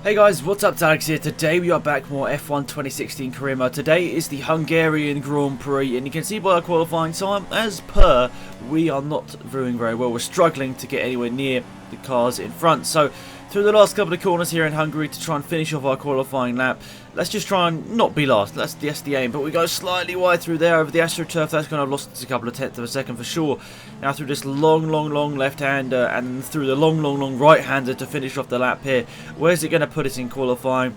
Hey guys, what's up? It's Alex here. Today we are back more F1 2016 career mode. Today is the Hungarian Grand Prix, and you can see by our qualifying time, as per, we are not doing very well. We're struggling to get anywhere near the cars in front. So through the last couple of corners here in Hungary to try and finish off our qualifying lap, let's just try and not be last. That's the aim, but we go slightly wide through there over the AstroTurf. That's going to have lost us a couple of tenths of a second for sure. Now through this long left-hander and through the long right-hander to finish off the lap here. Where's it going to put us in qualifying?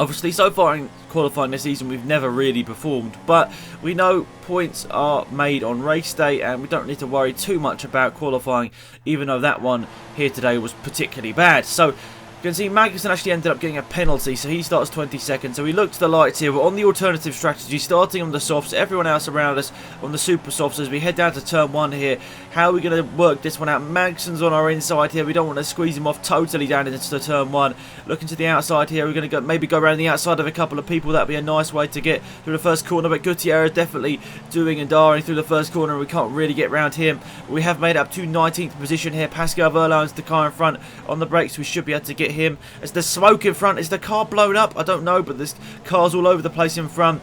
Obviously, so far in qualifying this season, we've never really performed, but we know points are made on race day, and we don't need to worry too much about qualifying, even though that one here today was particularly bad. So you can see Magnussen actually ended up getting a penalty, so he starts 22nd. So we look to the lights here. We're on the alternative strategy, starting on the softs. Everyone else around us on the super softs as we head down to turn 1 here. How are we going to work this one out? Magnussen's on our inside here. We don't want to squeeze him off totally down into the turn 1. Looking to the outside here. We're going to maybe go around the outside of a couple of people. That'd be a nice way to get through the first corner. But Gutierrez definitely doing and darring through the first corner, and we can't really get around him. We have made up to 19th position here. Pascal Wehrlein's the car in front. On the brakes, we should be able to get him. As the smoke in front, is the car blown up? I don't know, but there's cars all over the place in front.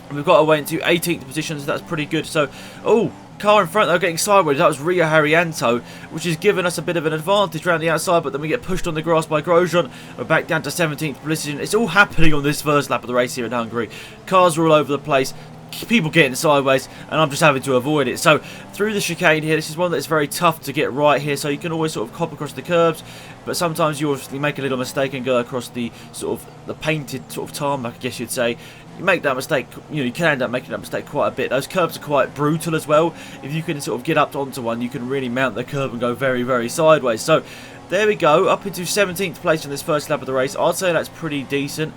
And we've got our way into 18th position, so that's pretty good. So, oh, car in front, they're getting sideways. That was Rio Haryanto, which has given us a bit of an advantage around the outside, but then we get pushed on the grass by Grosjean. We're back down to 17th position. It's all happening on this first lap of the race here in Hungary. Cars are all over the place. People getting sideways, and I'm just having to avoid it. So through the chicane here, this is one that's very tough to get right here, so you can always sort of hop across the curbs, but sometimes you obviously make a little mistake and go across the sort of the painted sort of tarmac, I guess you'd say. You make that mistake, you can end up making that mistake quite a bit. Those curbs are quite brutal as well. If you can sort of get up onto one, you can really mount the curb and go very sideways. So there we go, up into 17th place in this first lap of the race. I'd say that's pretty decent.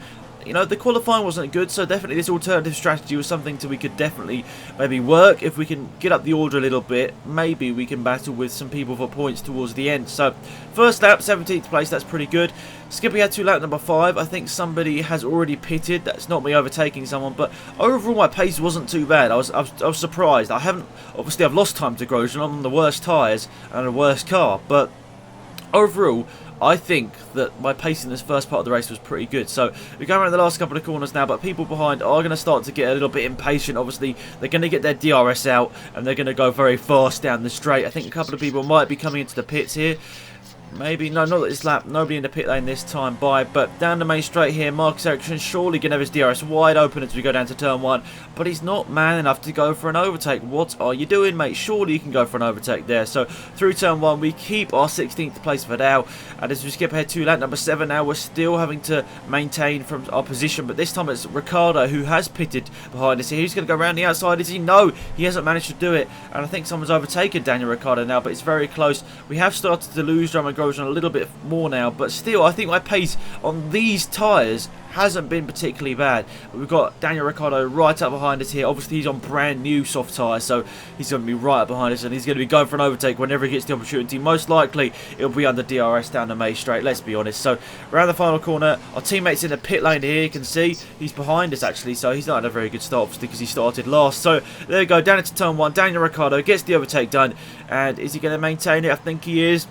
You know, the qualifying wasn't good, so definitely this alternative strategy was something that we could definitely maybe work. If we can get up the order a little bit, maybe we can battle with some people for points towards the end. So, first lap, 17th place, that's pretty good. Skippy had to lap number 5. I think somebody has already pitted. That's not me overtaking someone, but overall my pace wasn't too bad. I was surprised. Obviously I've lost time to Grosjean. I'm on the worst tyres and the worst car, but overall, I think that my pace in this first part of the race was pretty good. So we're going around the last couple of corners now, but people behind are going to start to get a little bit impatient. Obviously, they're going to get their DRS out, and they're going to go very fast down the straight. I think a couple of people might be coming into the pits here. Maybe, no, not this lap. Nobody in the pit lane this time by. But down the main straight here, Marcus Ericsson surely going to have his DRS wide open as we go down to turn 1. But he's not man enough to go for an overtake. What are you doing, mate? Surely you can go for an overtake there. So through turn 1, we keep our 16th place for now. And as we skip ahead to lap number 7 now, we're still having to maintain from our position. But this time it's Ricciardo who has pitted behind us here. He's going to go around the outside. Is he? No, he hasn't managed to do it. And I think someone's overtaken Daniel Ricciardo now, but it's very close. We have started to lose Roman Grosjean a little bit more now, but still I think my pace on these tyres hasn't been particularly bad. But we've got Daniel Ricciardo right up behind us here. Obviously he's on brand new soft tyres, so he's going to be right up behind us, and he's going to be going for an overtake whenever he gets the opportunity. Most likely it'll be under DRS down the main straight, let's be honest. So around the final corner, our teammate's in the pit lane here. You can see he's behind us actually, so he's not had a very good start obviously because he started last. So there we go, down into turn 1. Daniel Ricciardo gets the overtake done, and is he going to maintain it? I think he is.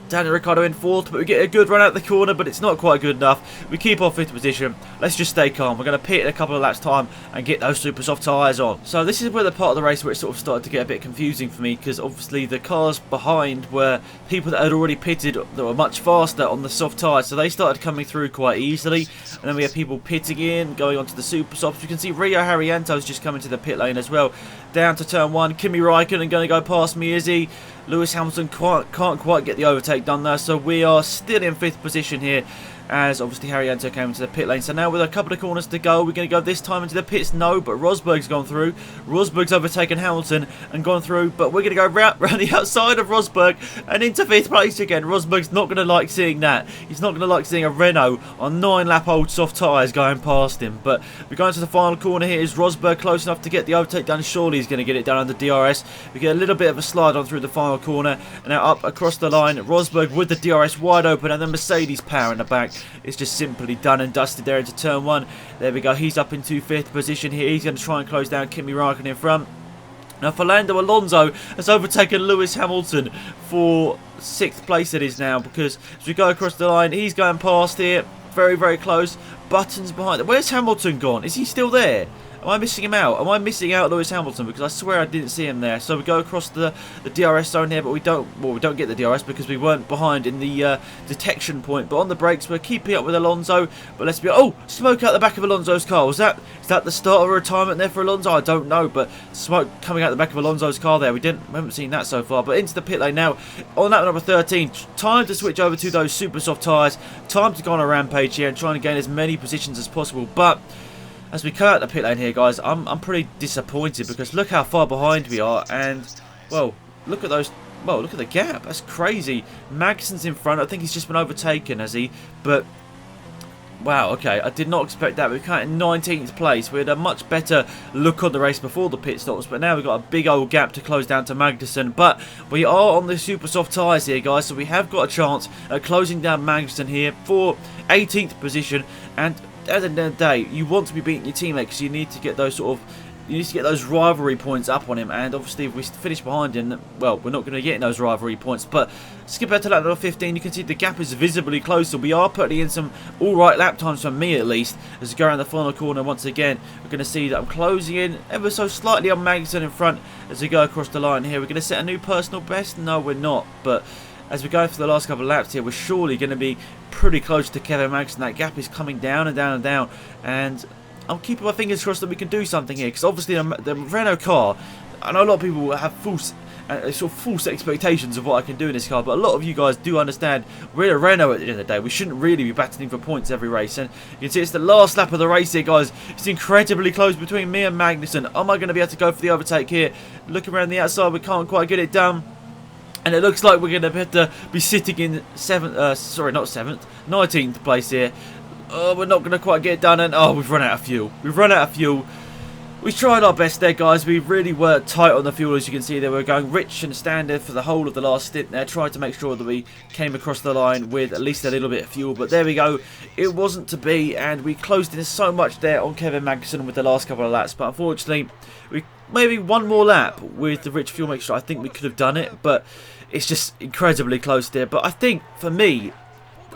Daniel Ricciardo in 4th, but we get a good run out the corner, but it's not quite good enough. We keep our 5th position. Let's just stay calm. We're going to pit in a couple of laps time and get those super soft tyres on. So this is where the part of the race where it sort of started to get a bit confusing for me, because obviously the cars behind were people that had already pitted that were much faster on the soft tyres, so they started coming through quite easily. And then we have people pitting in, going onto the super softs. You can see Rio Haryanto's just coming to the pit lane as well. Down to turn 1, Kimi Raikkonen going to go past me, is he? Lewis Hamilton can't quite get the overtake done there, so we are still in 5th position here, as obviously Haryanto came into the pit lane. So now with a couple of corners to go, we're going to go this time into the pits. No, but Rosberg's gone through. Rosberg's overtaken Hamilton and gone through, but we're going to go round the outside of Rosberg and into 5th place again. Rosberg's not going to like seeing that. He's not going to like seeing a Renault on 9-lap-old soft tyres going past him. But we're going to the final corner here. Is Rosberg close enough to get the overtake done? Surely he's going to get it done under DRS. We get a little bit of a slide on through the final corner, and now up across the line, Rosberg with the DRS wide open, and then Mercedes power in the back. It's just simply done and dusted there into turn 1. There we go. He's up into 5th position here. He's going to try and close down Kimi Raikkonen in front. Now Fernando Alonso has overtaken Lewis Hamilton for 6th place it is now, because as we go across the line, he's going past here, very, very close. Button's behind it. Where's Hamilton gone? Is he still there? Am I missing him out? Am I missing out Lewis Hamilton? Because I swear I didn't see him there. So we go across the DRS zone here, but we don't get the DRS because we weren't behind in the detection point. But on the brakes, we're keeping up with Alonso. But let's be... Oh! Smoke out the back of Alonso's car. Is that the start of a retirement there for Alonso? I don't know. But smoke coming out the back of Alonso's car there. We haven't seen that so far. But into the pit lane now. On lap number 13. Time to switch over to those super soft tyres. Time to go on a rampage here and try and gain as many positions as possible. But... as we come out the pit lane here, guys, I'm pretty disappointed because look how far behind we are, and well, look at those. Well, look at the gap. That's crazy. Magson's in front. I think he's just been overtaken, has he? But wow, okay, I did not expect that. We come in 19th place. We had a much better look on the race before the pit stops, but now we've got a big old gap to close down to Magnussen. But we are on the super soft tyres here, guys, so we have got a chance at closing down Magnussen here for 18th position. And at the end of the day, you want to be beating your teammate because you need to get those rivalry points up on him. And obviously, if we finish behind him, well, we're not going to get those rivalry points. But skip out to lap number 15, you can see the gap is visibly closer. We are putting in some alright lap times for me at least. As we go around the final corner once again, we're going to see that I'm closing in ever so slightly on Magnussen in front as we go across the line here. We're going to set a new personal best? No, we're not. But as we go for the last couple of laps here, we're surely going to be pretty close to Kevin Magnussen. That gap is coming down and down and down, and I'm keeping my fingers crossed that we can do something here, because obviously the Renault car, I know a lot of people have false expectations of what I can do in this car, but a lot of you guys do understand we're a Renault at the end of the day. We shouldn't really be battling for points every race, and you can see it's the last lap of the race here, guys. It's incredibly close between me and Magnussen. Am I going to be able to go for the overtake here? Looking around the outside, we can't quite get it done. And it looks like we're going to have to be sitting in 19th place here. Oh, we're not going to quite get it done. And oh, we've run out of fuel. We've run out of fuel. We tried our best there, guys. We really were tight on the fuel, as you can see there. We're going rich and standard for the whole of the last stint there. Tried to make sure that we came across the line with at least a little bit of fuel. But there we go. It wasn't to be. And we closed in so much there on Kevin Magnussen with the last couple of laps. But unfortunately, maybe one more lap with the rich fuel mixture, I think we could have done it. But it's just incredibly close there. But I think, for me,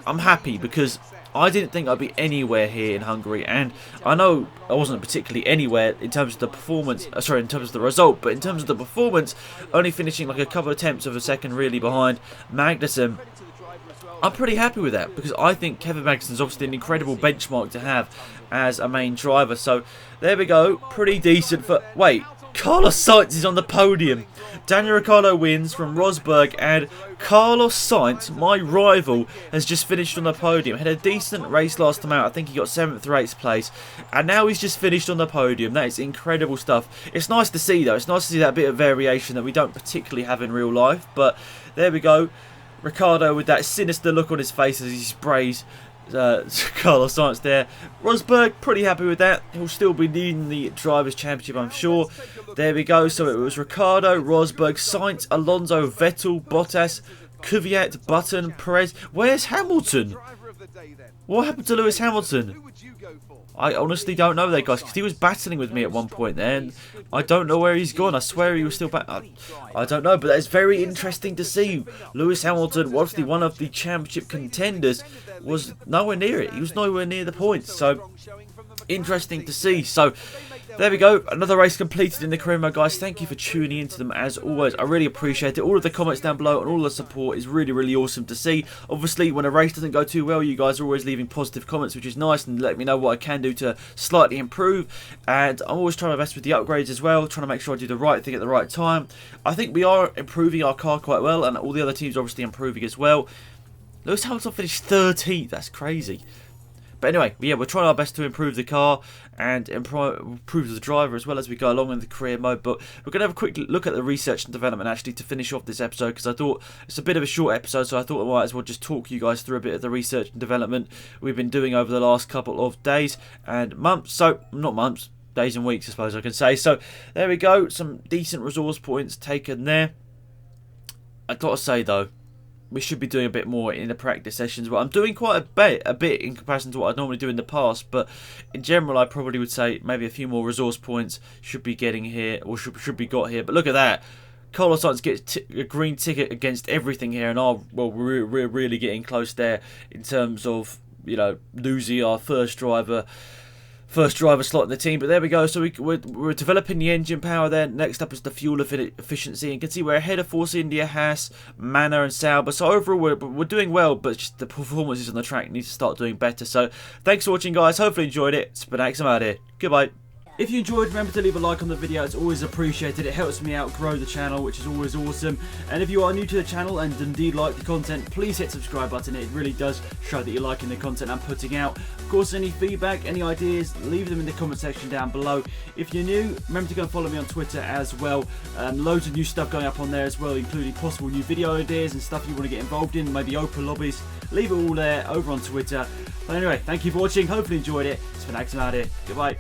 I'm happy because I didn't think I'd be anywhere here in Hungary. And I know I wasn't particularly anywhere in terms of the performance, in terms of the result. But in terms of the performance, only finishing like a couple of tenths of a second really behind Magnussen, I'm pretty happy with that, because I think Kevin Magnussen is obviously an incredible benchmark to have as a main driver. So there we go, pretty decent for... Wait, Carlos Sainz is on the podium. Daniel Ricciardo wins from Rosberg, and Carlos Sainz, my rival, has just finished on the podium. Had a decent race last time out. I think he got 7th or 8th place, and now he's just finished on the podium. That is incredible stuff. It's nice to see, though. It's nice to see that bit of variation that we don't particularly have in real life. But there we go. Ricciardo with that sinister look on his face as he sprays Carlos Sainz there. Rosberg, pretty happy with that. He'll still be leading the Drivers' Championship, I'm sure. There we go. So it was Ricciardo, Rosberg, Sainz, Alonso, Vettel, Bottas, Kvyat, Button, Perez. Where's Hamilton? What happened to Lewis Hamilton? I honestly don't know there, guys, because he was battling with me at one point there, and I don't know where he's gone. I swear he was still back. I don't know, but that's very interesting to see. Lewis Hamilton, obviously one of the championship contenders, was nowhere near it. He was nowhere near the points, so interesting to see. So there we go, another race completed in the career mode, guys. Thank you for tuning into them as always. I really appreciate it. All of the comments down below and all the support is really, really awesome to see. Obviously, when a race doesn't go too well, you guys are always leaving positive comments, which is nice, and let me know what I can do to slightly improve. And I'm always trying my best with the upgrades as well, trying to make sure I do the right thing at the right time. I think we are improving our car quite well, and all the other teams are obviously improving as well. Lewis Hamilton finished 13th. That's crazy. But anyway, yeah, we're trying our best to improve the car and improve the driver as well as we go along in the career mode. But we're going to have a quick look at the research and development actually to finish off this episode, because I thought it's a bit of a short episode, so I thought I might as well just talk you guys through a bit of the research and development we've been doing over the last couple of days and months. So, not months, days and weeks I suppose I can say. So, there we go, some decent resource points taken there. I've got to say though, we should be doing a bit more in the practice sessions. But I'm doing quite a bit in comparison to what I normally do in the past. But in general, I probably would say maybe a few more resource points should be getting here, or should be got here. But look at that. Carlos Sainz gets a green ticket against everything here, and we're really getting close there in terms of, you know, losing our first driver slot in the team. But there we go. So we're developing the engine power there. Next up is the fuel efficiency. And you can see we're ahead of Force India, Haas, Manor and Sauber. So overall we're doing well, but just the performances on the track need to start doing better. So thanks for watching, guys. Hopefully you enjoyed it. It's been Alex, I'm out here. Goodbye. If you enjoyed, remember to leave a like on the video. It's always appreciated. It helps me out grow the channel, which is always awesome. And if you are new to the channel and indeed like the content, please hit the subscribe button. It really does show that you're liking the content I'm putting out. Of course, any feedback, any ideas, leave them in the comment section down below. If you're new, remember to go and follow me on Twitter as well. Loads of new stuff going up on there as well, including possible new video ideas and stuff you want to get involved in, maybe open lobbies. Leave it all there over on Twitter. But anyway, thank you for watching. Hopefully you enjoyed it. It's been Alex, I'm out here. Goodbye.